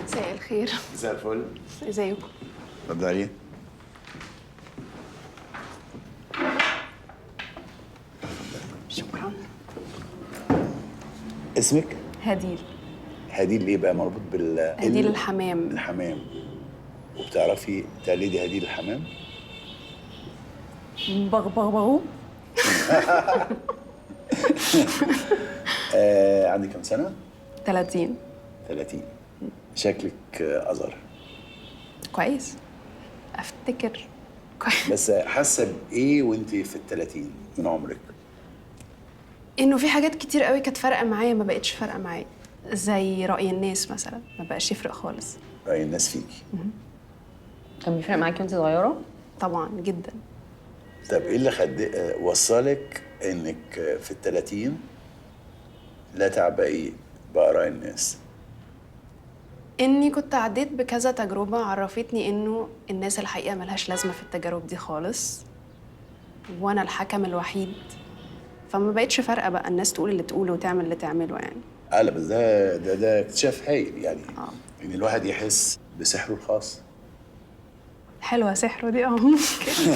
مساء الخير. مساء الفل. ازيكم؟ اتفضلي. شكرا. اسمك؟ هديل. هديل ايه بقى مربوط هديل الحمام. الحمام. وبتعرفي تقلدي هديل الحمام؟ بغبغبغو. عندك كام سنة؟ 30. 30. شكلك أزهر. كويس. افتكر كويس. بس حاسة بإيه وأنت في ال30 من عمرك؟ انه في حاجات كتير قوي كانت فارقه معايا ما بقتش فارقه معايا، زي رأي الناس مثلا ما بقاش يفرق خالص. رأي الناس فيكي. كان بيفرق معاكي وانت صغيره؟ طبعا جدا. طب إيه اللي وصلك إنك في ال30 لا تعبئي بآراء الناس؟ اني كنت عديت بكذا تجربه عرفتني انه الناس الحقيقه ملهاش لازمه في التجارب دي خالص، وانا الحكم الوحيد، فما بقتش فارقه بقى الناس تقول اللي تقوله وتعمل اللي تعمله يعني. لا بس ده اكتشاف هايل يعني. ان الواحد يحس بسحره الخاص. حلوه سحره دي ممكن.